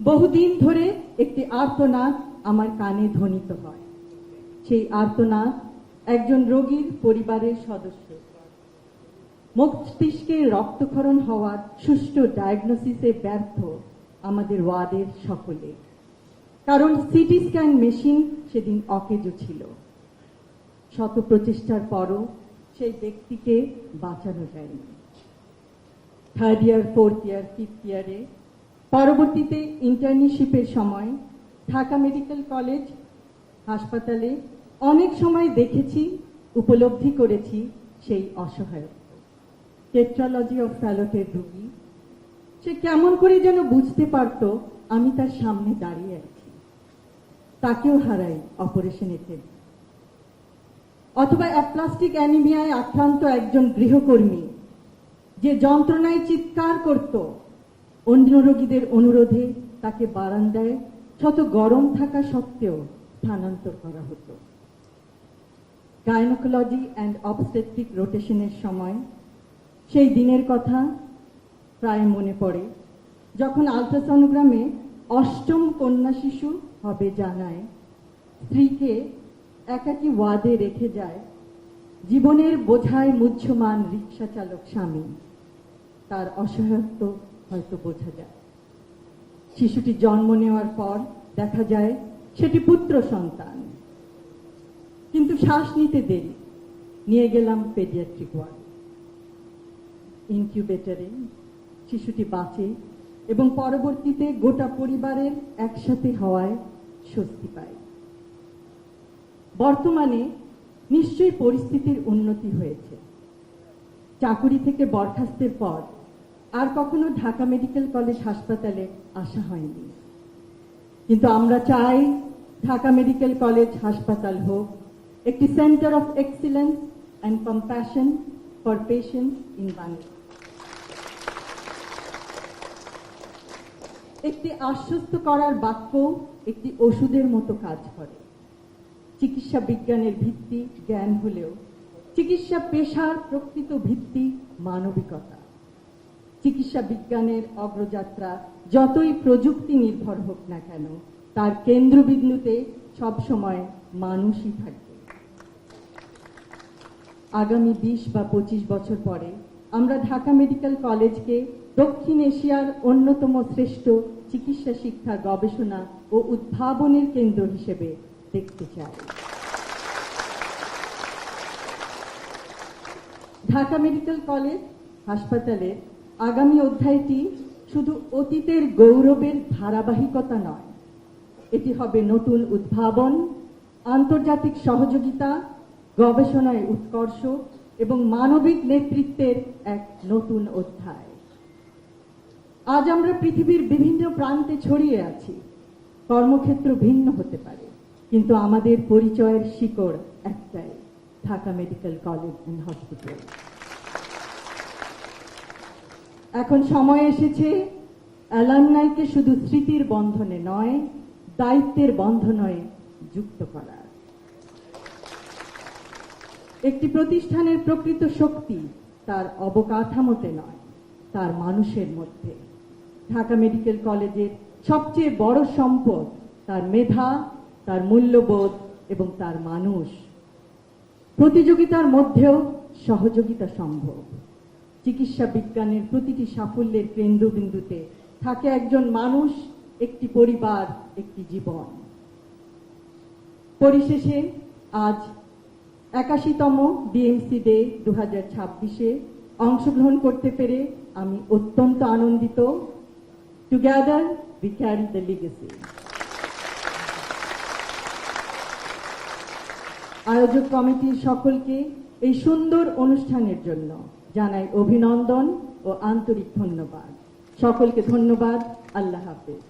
বহুদিন ধরে একটি আর্তনাদ আমার কানে ধ্বনিত হয়। সেই আর্তনাদ একজন রোগীর পরিবারের সদস্য। মস্তিষ্কে রক্তক্ষরণ হওয়ার সুষ্ঠু ডায়াগনোসিসে ব্যর্থ আমাদের ওয়ার্ডের সকলে, কারণ সিটি স্ক্যান মেশিন সেদিন অকেজো ছিল। শত প্রচেষ্টার পরও সেই ব্যক্তিকে বাঁচানো যায়নি। 3rd ইয়ার, 4th ইয়ার, 5th ইয়ারে, পরবর্তীতে ইন্টার্নশিপের সময় ঢাকা মেডিকেল কলেজ হাসপাতালে অনেক সময় দেখেছি, উপলব্ধি করেছি সেই অসহায়ত্ব। টেট্রালজি অফ ফ্যালটের রোগী, সে কেমন করে যেন বুঝতে পারত আমি তার সামনে দাঁড়িয়ে আছি। তাকেও হারাই অপারেশনের ক্ষেত্রে। অথবা অ্যাপ্লাস্টিক অ্যানিমিয়ায় আক্রান্ত একজন গৃহকর্মী, যে যন্ত্রণায় চিৎকার করত, অন্য রোগীদের অনুরোধে তাকে বারান্দায় শত গরম থাকা সত্ত্বেও স্থানান্তর করা হতো। গাইনোকোলজি অ্যান্ড অবস্টেট্রিক রোটেশনের সময় সেই দিনের কথা প্রায় মনে পড়ে, যখন আলট্রাসনোগ্রামে 8ম কন্যা শিশু হবে জানায় স্ত্রীকে একাকী ওয়ার্ডে রেখে যায় জীবনের বোঝায় মুহ্যমান রিক্সা চালক স্বামী। তার অসহায়ত্ব হয়তো বোঝা যায়। শিশুটি জন্ম নেওয়ার পর দেখা যায় সেটি পুত্র সন্তান, কিন্তু শ্বাস নিতে দেরি। নিয়ে গেলাম পেডিয়াট্রিক ওয়ার্ড। ইনকিউবেটরে শিশুটি বাঁচে এবং পরবর্তীতে গোটা পরিবারের একসাথে হওয়ায় স্বস্তি পায়। বর্তমানে নিশ্চয়ই পরিস্থিতির উন্নতি হয়েছে। চাকুরি থেকে বরখাস্তের পর আর কখনো ঢাকা মেডিকেল কলেজ হাসপাতালে আসা হয়নি, কিন্তু আমরা চাই ঢাকা মেডিকেল কলেজ হাসপাতাল হোক একটি centre of excellence and compassion for patients in Bangladesh. একটি আশ্বস্ত করার বাক্য একটি ওষুধের মতো কাজ করে। চিকিৎসা বিজ্ঞানের ভিত্তি জ্ঞান হলেও চিকিৎসা পেশার প্রকৃত ভিত্তি মানবিকতা। চিকিৎসা বিজ্ঞানের অগ্রযাত্রা যতই প্রযুক্তি নির্ভর হোক না কেন, তার কেন্দ্রবিন্দুতে সবসময় মানুষই থাকবে। আগামী 20 বা 25 বছর পরে আমরা ঢাকা মেডিকেল কলেজকে দক্ষিণ এশিয়ার অন্যতম শ্রেষ্ঠ চিকিৎসা শিক্ষা, গবেষণা ও উদ্ভাবনের কেন্দ্র হিসেবে দেখতে চাই। ঢাকা মেডিকেল কলেজ হাসপাতালের আগামী অধ্যায়টি শুধু অতীতের গৌরবের ধারাবাহিকতা নয়, এটি হবে নতুন উদ্ভাবন, আন্তর্জাতিক সহযোগিতা, গবেষণায় উৎকর্ষ এবং মানবিক নেতৃত্বের এক নতুন অধ্যায়। আজ আমরা পৃথিবীর বিভিন্ন প্রান্তে ছড়িয়ে আছি। কর্মক্ষেত্র ভিন্ন হতে পারে, কিন্তু আমাদের পরিচয়ের শিকড় একটাই, Dhaka medical college and hospital. এখন সময় এসেছে অ্যালামনাইকে শুধু স্মৃতির বন্ধনে নয়, দায়িত্বের বন্ধনে যুক্ত করার। একটি প্রতিষ্ঠানের প্রকৃত শক্তি তার অবকাঠামোতে নয়, তার মানুষের মধ্যে। ঢাকা মেডিকেল কলেজের সবচেয়ে বড় সম্পদ তার মেধা, তার মূল্যবোধ এবং তার মানুষ। প্রতিযোগিতার মধ্যেও সহযোগিতা সম্ভব। চিকিৎসা বিজ্ঞানের প্রতিটি সাফল্যের কেন্দ্রবিন্দুতে থাকে একজন মানুষ, একটি পরিবার, একটি জীবন। পরিশেষে আজ 81তম ডিএমসি ডে 2026-এ অংশগ্রহণ করতে পেরে আমি অত্যন্ত আনন্দিত। Together we carry the legacy. আয়োজক কমিটির সকলকে এই সুন্দর অনুষ্ঠানের জন্য জানাই অভিনন্দন ও আন্তরিক ধন্যবাদ। সকলকে ধন্যবাদ। আল্লাহ হাফেজ।